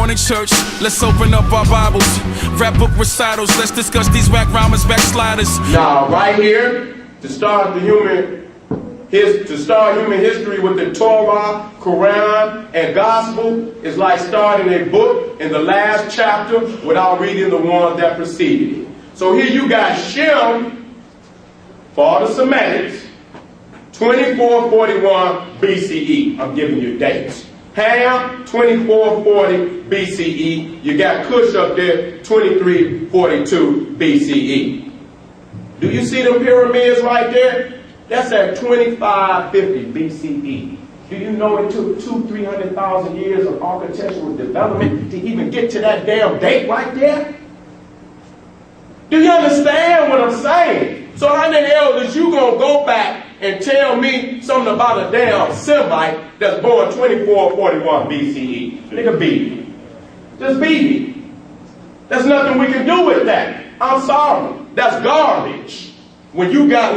morning, church. Let's open up our Bibles. Rap book recitals. Let's discuss these whack rhymers, backsliders. Now, right here, to start human history with the Torah, Quran, and Gospel is like starting a book in the last chapter without reading the ones that preceded it. So here you got Shem, for the Semitic, 2441 BCE. I'm giving you dates. Ham, 2440 BCE. You got Cush up there, 2342 BCE. Do you see them pyramids right there? That's at 2550 BCE. Do you know it took 200,000–300,000 years of architectural development to even get to that damn date right there? Do you understand what I'm saying? So how the hell is you gonna go back and tell me something about a damn Semite that's born 2441 BCE? Nigga, beat me. Just beat me. There's nothing we can do with that. I'm sorry. That's garbage. When you got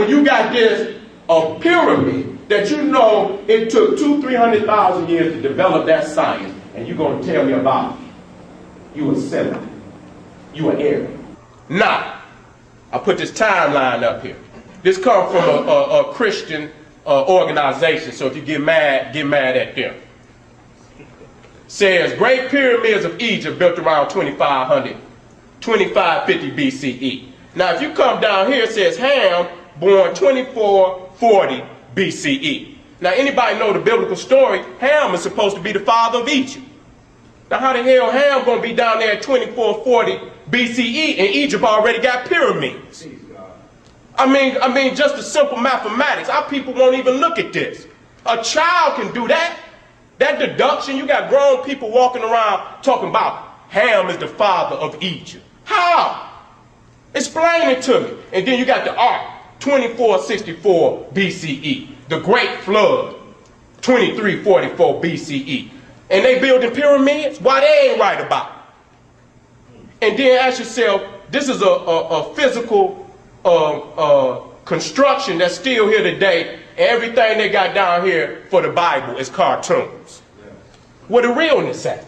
this a pyramid that you know it took 200,000–300,000 years to develop that science, and you're gonna tell me about it. You a Semite. You an Arab. Now, I put this timeline up here. This comes from a Christian organization, so if you get mad at them. Says, Great Pyramids of Egypt built around 2550 BCE. Now, if you come down here, it says Ham, born 2440 BCE. Now, anybody know the biblical story? Ham is supposed to be the father of Egypt. Now, how the hell Ham gonna be down there at 2440 BCE and Egypt already got pyramids? I mean, just the simple mathematics. Our people won't even look at this. A child can do that. That deduction, you got grown people walking around talking about Ham is the father of Egypt. How? Explain it to me. And then you got the Ark, 2464 BCE. The Great Flood, 2344 BCE. And they building pyramids? Why they ain't right about it? And then ask yourself, this is a physical construction that's still here today. Everything they got down here for the Bible is cartoons. Where the realness at?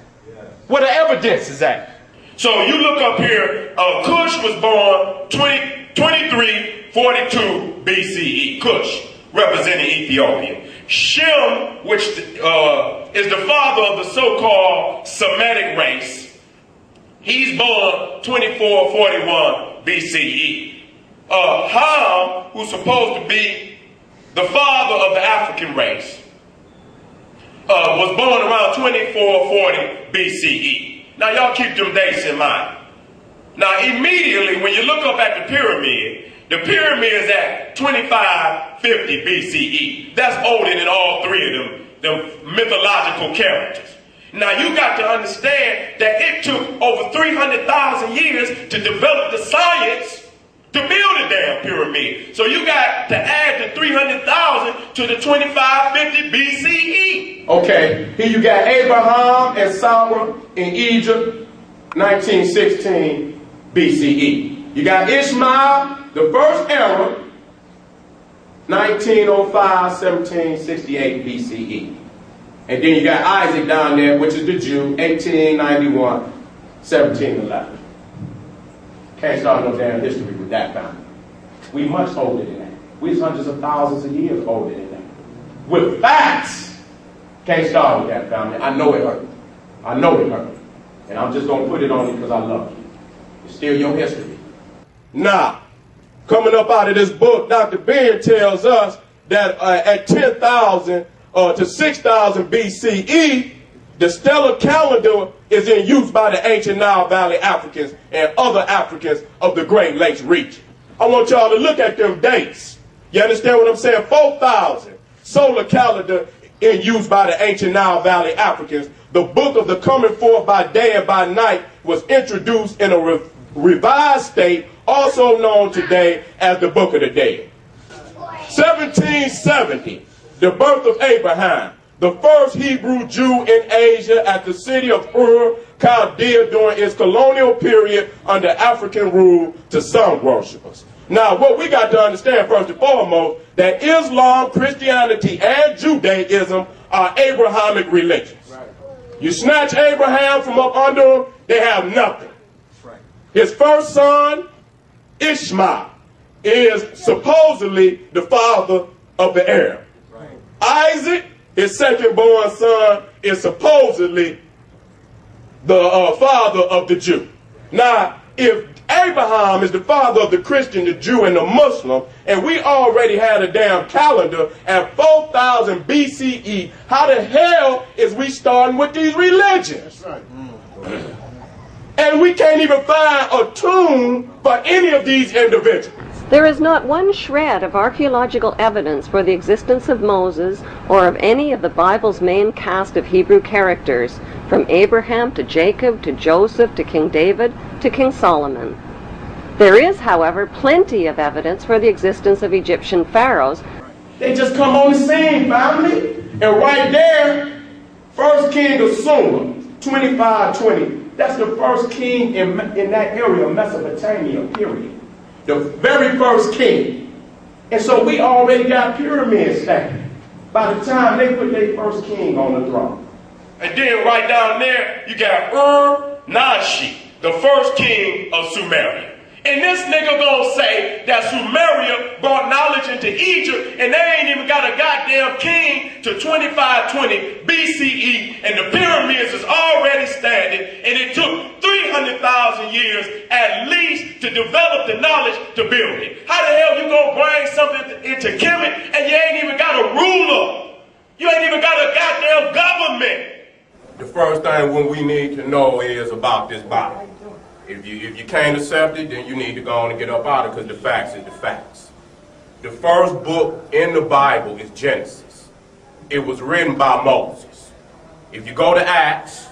Where the evidence is at? So you look up here, Cush was born 2342 BCE. Cush, representing Ethiopia. Shem, which is the father of the so-called Semitic race, he's born 2441 BCE. Ham, who's supposed to be the father of the African race, was born around 2440 BCE. Now y'all keep them dates in mind. Now immediately when you look up at the pyramid is at 2550 BCE. That's older than all three of them, the mythological characters. Now you got to understand that it took over 300,000 years to develop the science to build a damn pyramid. So you got to add the 300,000 to the 2550 BCE. Okay, here you got Abraham and Sarah in Egypt, 1916 BCE. You got Ishmael, the first era, 1905, 1768 BCE. And then you got Isaac down there, which is the Jew, 1891, 1711. Can't start no damn history with that family. We much older than that. We're hundreds of thousands of years older than that. With facts. Can't start with that family. I know it hurt. I know it hurt. And I'm just going to put it on you because I love you. It's still your history. Now, coming up out of this book, Dr. Ben tells us that at 10,000 to 6,000 BCE, the stellar calendar is in use by the ancient Nile Valley Africans and other Africans of the Great Lakes region. I want y'all to look at them dates. You understand what I'm saying? 4,000, solar calendar in use by the ancient Nile Valley Africans. The book of the coming forth by day and by night was introduced in a revised state, also known today as the Book of the Dead. 1770, the birth of Abraham, the first Hebrew Jew in Asia at the city of Ur, Chaldea during its colonial period under African rule to sun worshippers. Now, what we got to understand first and foremost, that Islam, Christianity, and Judaism are Abrahamic religions. You snatch Abraham from up under them, they have nothing. His first son, Ishmael, is supposedly the father of the Arab. Isaac, his second born son, is supposedly the father of the Jew. Now, if Abraham is the father of the Christian, the Jew, and the Muslim, and we already had a damn calendar at 4000 BCE, how the hell is we starting with these religions? And we can't even find a tomb for any of these individuals. There is not one shred of archaeological evidence for the existence of Moses or of any of the Bible's main cast of Hebrew characters, from Abraham to Jacob to Joseph to King David to King Solomon. There is, however, plenty of evidence for the existence of Egyptian pharaohs. They just come on the scene, family. And right there, first king of Sumer, 2520. That's the first king in that area of Mesopotamia, period. The very first king. And so we already got pyramids standing by the time they put their first king on the throne. And then right down there, you got Ur-Nashi, the first king of Sumeria. And this nigga gonna say that Sumeria brought knowledge into Egypt and they ain't even got a goddamn king to 2520 BCE and the pyramids is already standing and it took 300,000 years at least to develop the knowledge to build it. How the hell you gonna bring something into Kemet and you ain't even got a ruler? You ain't even got a goddamn government. The first thing we need to know is about this Bible. If you can't accept it, then you need to go on and get up out of it because the facts is the facts. The first book in the Bible is Genesis. It was written by Moses. If you go to Acts,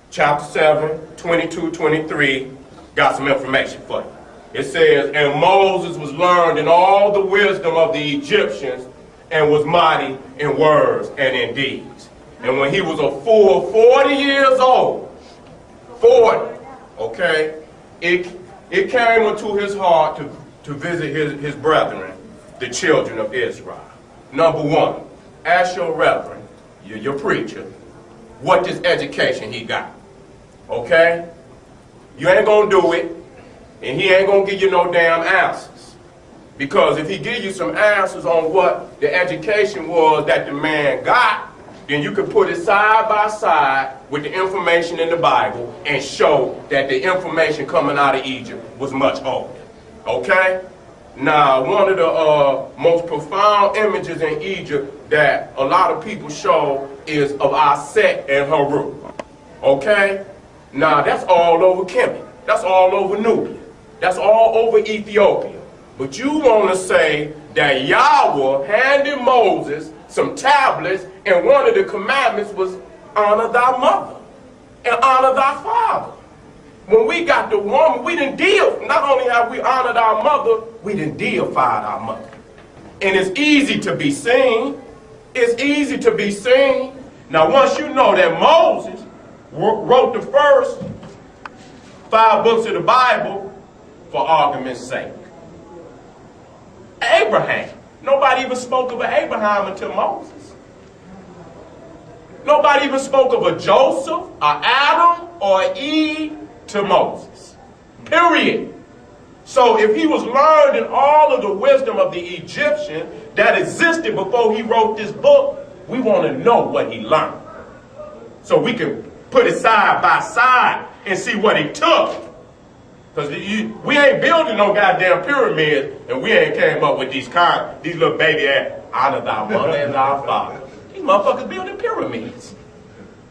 chapter 7, 22, 23, got some information for you. It says, and Moses was learned in all the wisdom of the Egyptians and was mighty in words and in deeds. And when he was a full 40 years old, 40, okay, it came into his heart to visit his brethren, the children of Israel. Number one, ask your reverend, your preacher, what this education he got. Okay? You ain't gonna do it, and he ain't gonna give you no damn answers. Because if he give you some answers on what the education was that the man got, then you can put it side by side with the information in the Bible and show that the information coming out of Egypt was much older. Okay? Now, one of the most profound images in Egypt that a lot of people show is of Aset and Haru. Okay? Now, that's all over Kemet. That's all over Nubia. That's all over Ethiopia. But you want to say that Yahweh handed Moses some tablets, and one of the commandments was honor thy mother and honor thy father. When we got the woman, we didn't deal. Not only have we honored our mother, we didn't deified our mother. And it's easy to be seen. It's easy to be seen. Now, once you know that Moses wrote the first 5 books of the Bible, for argument's sake. Abraham. Nobody even spoke of Abraham until Moses. Nobody even spoke of a Joseph, a Adam, or an Eve to Moses. Period. So if he was learned in all of the wisdom of the Egyptian that existed before he wrote this book, we want to know what he learned. So we can put it side by side and see what he took. Because we ain't building no goddamn pyramid, and we ain't came up with these little baby ass, honor thy mother and thy father. These motherfuckers building pyramids.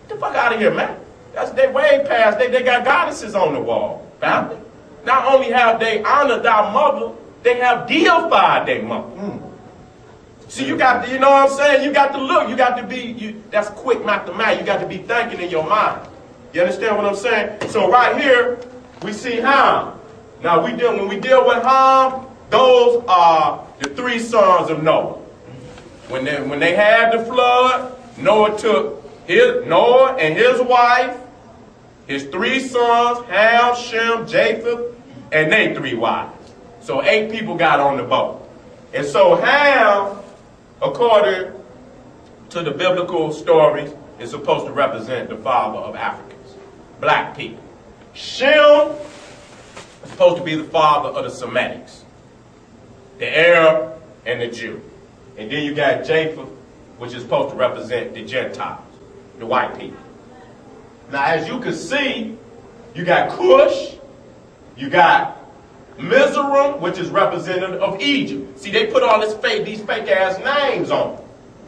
Get the fuck out of here, man. They way past, they got goddesses on the wall, family. Not only have they honored thy mother, they have deified their mother. See, you got to, you know what I'm saying? You got to look, you got to be, that's quick mathematics. You got to be thinking in your mind. You understand what I'm saying? So right here, we see Ham. Now when we deal with Ham, those are the 3 sons of Noah. When they had the flood, Noah took Noah and his wife, his 3 sons, Ham, Shem, Japheth, and they 3 wives. So 8 people got on the boat. And so Ham, according to the biblical stories, is supposed to represent the father of Africans, black people. Shem is supposed to be the father of the Semitics, the Arab and the Jew. And then you got Japheth, which is supposed to represent the Gentiles, the white people. Now, as you can see, you got Cush, you got Mizraim, which is representative of Egypt. See, they put all these fake ass names on.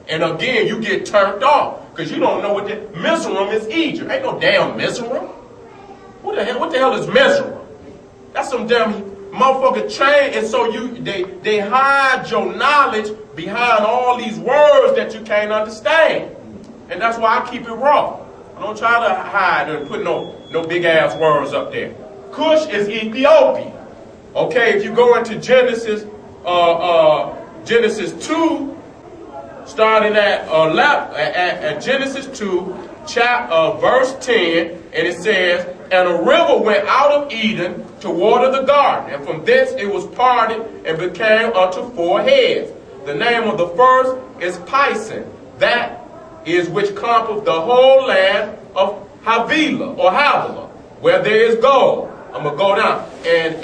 And again, you get turned off because you don't know what the Mizraim is. Egypt. Ain't no damn Mizraim. What the hell is Mizraim? That's some damn motherfucker train. And so they hide your knowledge behind all these words that you can't understand. And that's why I keep it raw. I don't try to hide and put no big ass words up there. Cush is Ethiopia. Okay, if you go into Genesis 2, starting at Genesis 2, verse 10, and it says, "And a river went out of Eden to water the garden, and from thence it was parted and became unto 4 heads. The name of the first is Pison, that is which compassed the whole land of Havilah, where there is gold." I'm going to go down. And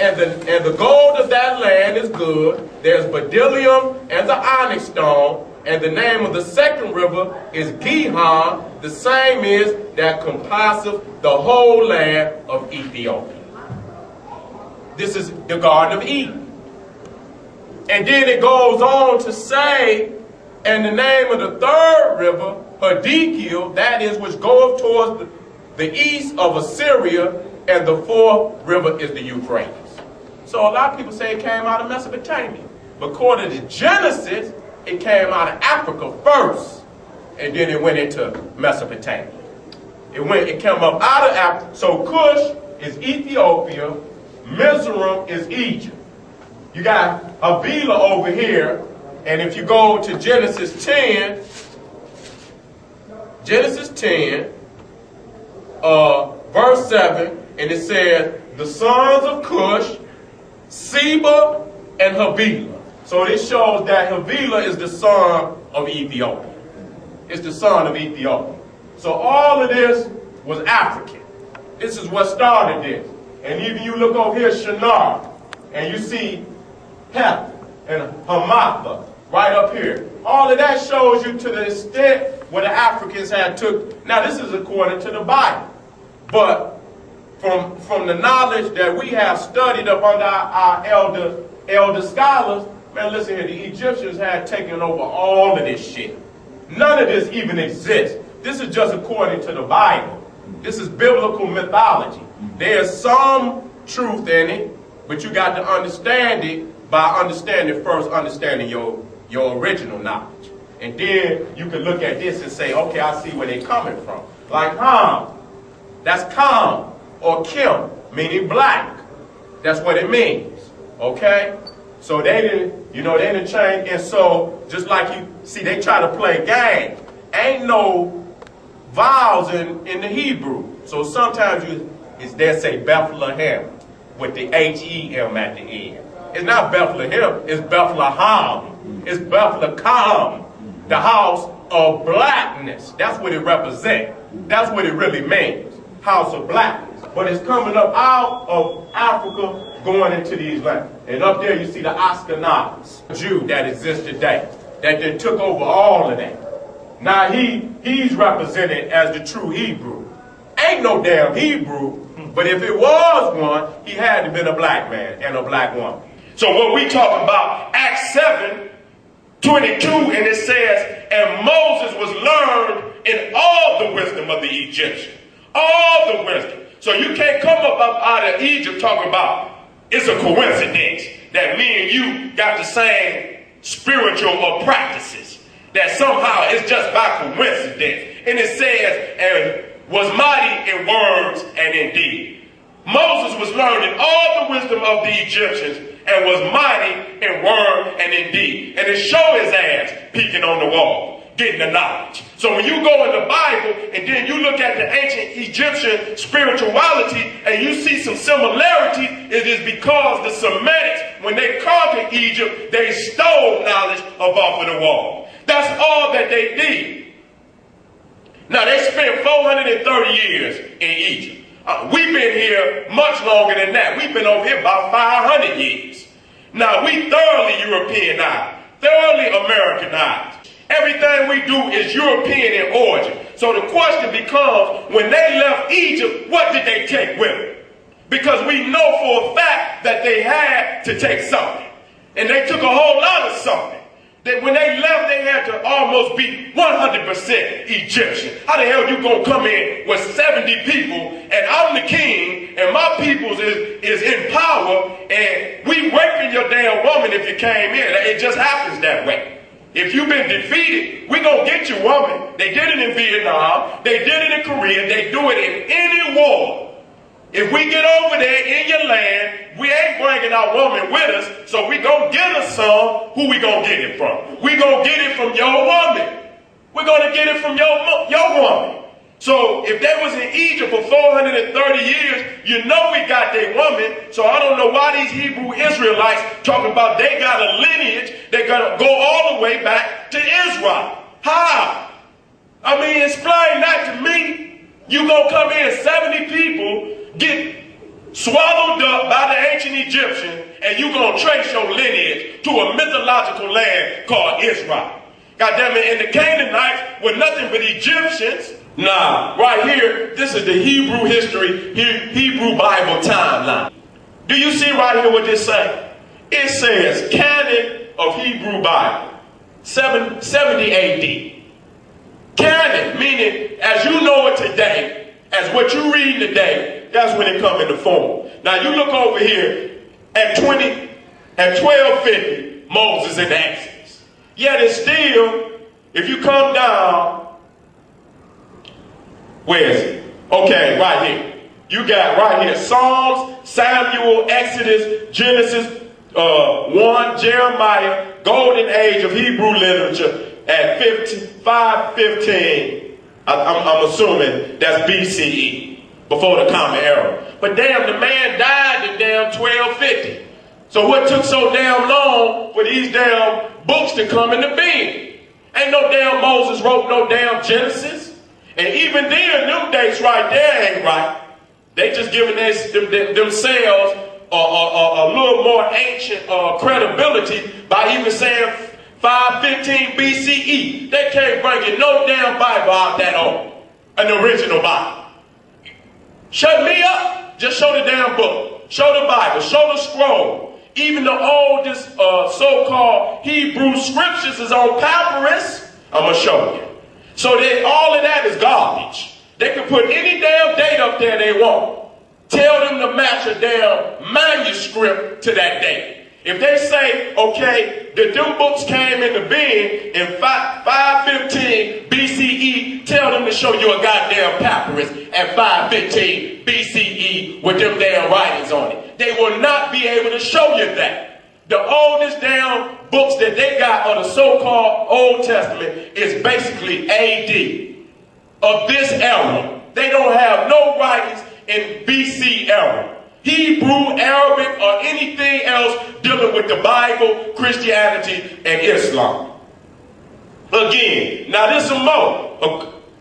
the gold of that land is good. There's bdellium and the onyx stone. And the name of the second river is Gihon. The same is that compasseth the whole land of Ethiopia. This is the Garden of Eden. And then it goes on to say, and the name of the third river, Hiddekel, that is which goeth towards the east of Assyria, and the fourth river is the Euphrates. So a lot of people say it came out of Mesopotamia. But according to Genesis, it came out of Africa first, and then it went into Mesopotamia. It came up out of Africa. So Cush is Ethiopia, Mizraim is Egypt. You got Havilah over here, and if you go to Genesis 10, verse 7, and it says, the sons of Cush, Seba and Havilah. So this shows that Havilah is the son of Ethiopia. It's the son of Ethiopia. So all of this was African. This is what started this. And even you look over here, Shinar, and you see Heth and Hamatha right up here. All of that shows you to the extent where the Africans had took. Now this is according to the Bible. But from the knowledge that we have studied up under our elder scholars, man, listen here, the Egyptians had taken over all of this shit. None of this even exists. This is just according to the Bible. This is biblical mythology. There's some truth in it, but you got to understand it by understanding your original knowledge. And then you can look at this and say, okay, I see where they're coming from. Like Ham, that's Kam or Kim, meaning black. That's what it means, okay? So they didn't change. And so just like you see, they try to play games. Ain't no vowels in the Hebrew. So sometimes they say Bethlehem with the H-E-M at the end. It's not Bethlehem, it's Bethlehem. It's Bethlehem, the house of blackness. That's what it represents. That's what it really means, house of blackness. But it's coming up out of Africa, going into these lands. And up there you see the Ashkenaz, Jew that exists today, that then took over all of that. Now he's represented as the true Hebrew. Ain't no damn Hebrew, but if it was one, he had to have been a black man and a black woman. So what we talk about, Acts 7:22, and it says, and Moses was learned in all the wisdom of the Egyptian. All the wisdom. So you can't come up out of Egypt talking about it's a coincidence that me and you got the same spiritual practices. That somehow it's just by coincidence. And it says, and was mighty in words and in deed. Moses was learned in all the wisdom of the Egyptians and was mighty in word and in deed. And it showed his ass peeking on the wall, getting the knowledge. So when you go in the Bible and then you look at the ancient Egyptian spirituality and you see some similarity, it is because the Semitics, when they conquered Egypt, they stole knowledge up off of the wall. That's all that they did. Now, they spent 430 years in Egypt. We've been here much longer than that. We've been over here about 500 years. Now, we thoroughly Europeanized, thoroughly Americanized. Everything we do is European in origin. So the question becomes, when they left Egypt, what did they take with them? Because we know for a fact that they had to take something. And they took a whole lot of something. That when they left, they had to almost be 100% Egyptian. How the hell you gonna come in with 70 people and I'm the king and my peoples is in power and we raping your damn woman if you came in? It just happens that way. If you've been defeated, we gonna get your woman. They did it in Vietnam, they did it in Korea, they do it in any war. If we get over there in your land, we ain't bringing our woman with us, so we gonna get us some. Who we gonna get it from? We gonna get it from your woman. We're gonna get it from your woman. So if they was in Egypt for 430 years, you know we got their woman. So I don't know why these Hebrew Israelites talking about they got a lineage. They gotta go all the way back to Israel. How? I mean, explain that to me. You gonna come in 70 people, get swallowed up by the ancient Egyptians, and you gonna trace your lineage to a mythological land called Israel. God damn it, and the Canaanites were nothing but Egyptians. Nah, right here, this is the Hebrew history, Hebrew Bible timeline. Do you see right here what this says? It says canon of Hebrew Bible, 70 AD. Canon, meaning as you know it today, as what you read today, that's when it come into form. Now you look over here at 1250, Moses in Exodus. Yet it's still, if you come down, where is it? Okay, right here. You got right here Psalms, Samuel, Exodus, Genesis 1, Jeremiah, golden age of Hebrew literature at 515. I'm assuming that's BCE, before the Common Era. But damn, the man died in damn 1250. So what took so damn long for these damn books to come into being? Ain't no damn Moses wrote no damn Genesis. And even then, them dates right there ain't right. They just giving themselves a little more ancient credibility by even saying 515 BCE. They can't bring you no damn Bible out that old, an original Bible. Shut me up. Just show the damn book. Show the Bible. Show the scroll. Even the oldest so-called Hebrew scriptures is on papyrus. I'm going to show you. So that all of that is garbage. They can put any damn date up there they want. Tell them to match a damn manuscript to that date. If they say, okay, the them books came into being in 515 BCE, tell them to show you a goddamn papyrus at 515 BCE with them damn writings on it. They will not be able to show you that. The oldest damn books that they got of the so-called Old Testament is basically AD of this era. They don't have no writings in BC era. Hebrew, Arabic, or anything else dealing with the Bible, Christianity, and Islam. Again, now this is more.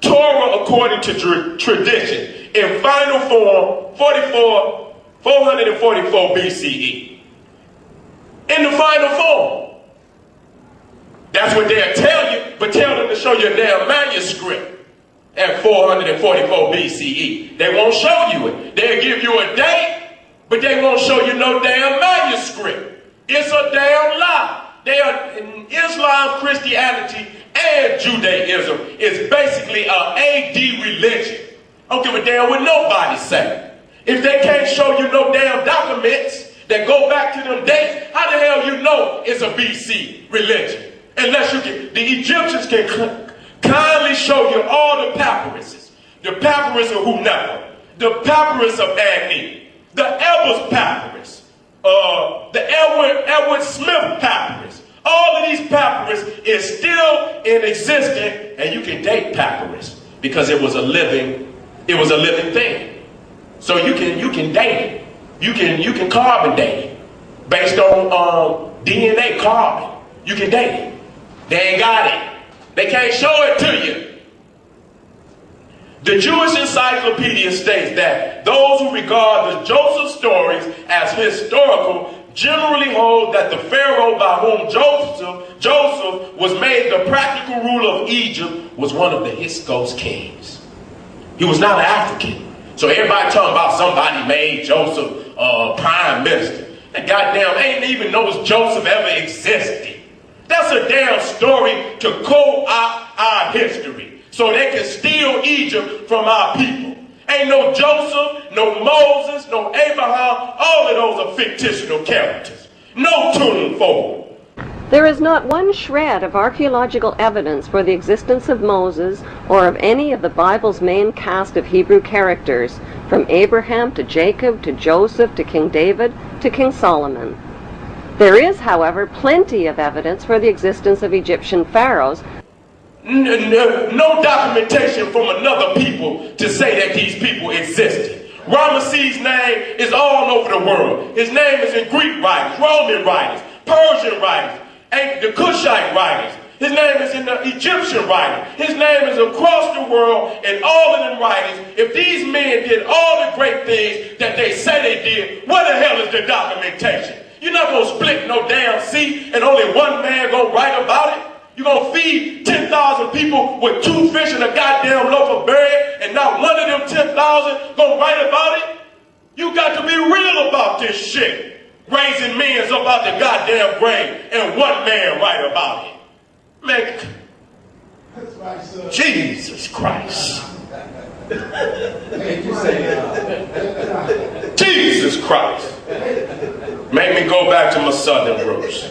Torah according to tradition in final form, 444 BCE. In the final form. That's what they'll tell you, but tell them to show you a damn manuscript at 444 BCE. They won't show you it. They'll give you a date, but they won't show you no damn manuscript. It's a damn lie. They are in Islam, Christianity, and Judaism. It's basically an AD religion. I don't give a damn what nobody say. If they can't show you no damn documents that go back to them dates, how the hell you know it's a BC religion? Unless you can, the Egyptians can kindly show you all the papyruses. The papyrus of Hunefer, the papyrus of Ani, the Ebers papyrus, the Edward Smith papyrus. All of these papyrus is still in existence, and you can date papyrus because it was a living thing. So you can date it. You can carbon date it based on DNA carbon. You can date it. They ain't got it. They can't show it to you. The Jewish Encyclopedia states that those who regard the Joseph stories as historical generally hold that the Pharaoh by whom Joseph was made the practical ruler of Egypt was one of the Hyksos kings. He was not an African. So everybody talking about somebody made Joseph prime minister. That goddamn ain't even knows Joseph ever existed. That's a damn story to co-opt our history so they can steal Egypt from our people. Ain't no Joseph, no Moses, no Abraham. All of those are fictional characters. No tune for them. There is not one shred of archaeological evidence for the existence of Moses or of any of the Bible's main cast of Hebrew characters, from Abraham to Jacob to Joseph to King David to King Solomon. There is, however, plenty of evidence for the existence of Egyptian pharaohs. No documentation from another people to say that these people existed. Ramesses' name is all over the world. His name is in Greek writings, Roman writings, Persian writings, and the Cushite writings. His name is in the Egyptian writings. His name is across the world in all of them writings. If these men did all the great things that they say they did, what the hell is the documentation? You're not going to split no damn sea and only one man going to write about it? You're going to feed 10,000 people with 2 fish and a goddamn loaf of bread and not one of them 10,000 going to write about it? You got to be real about this shit. Raising men up out the goddamn grave and one man write about it. Man, Jesus Christ. Jesus Christ. Make me go back to my southern roots.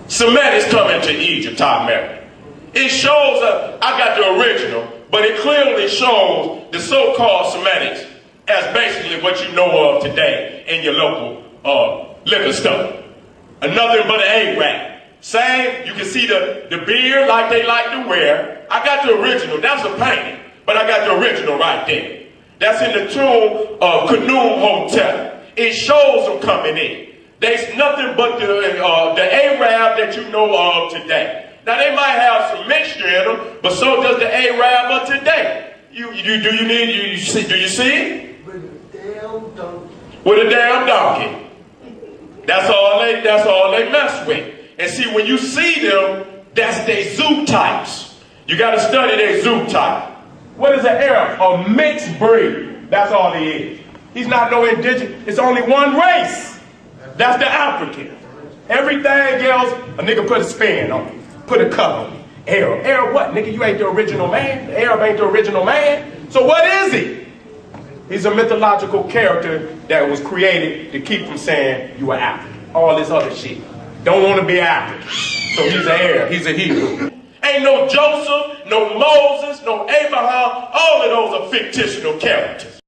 Semites coming to Egypt, Tom Mary. It shows, I got the original, but it clearly shows the so-called Semites as basically what you know of today in your local liquor store. Another but an Arab. Same, you can see the beard like they like to wear. I got the original, that's a painting, but I got the original right there. That's in the tomb of Khnum Hotel. It shows them coming in. There's nothing but the Arab that you know of today. Now they might have some mixture in them, but so does the Arab of today. Do you see it? With a damn donkey. With a damn donkey. That's all they mess with. And see, when you see them, that's their zoo types. You got to study their zoo type. What is an Arab? A mixed breed. That's all he is. He's not no indigenous. It's only one race. That's the African. Everything else, a nigga put a spin on it. Put a color on it. Arab. Arab what? Nigga, you ain't the original man. The Arab ain't the original man. So what is he? He's a mythological character that was created to keep from saying you were African. All this other shit. Don't want to be African. So he's an Arab. He's a Hebrew. Ain't no Joseph, no Moses, no Abraham. All of those are fictional characters.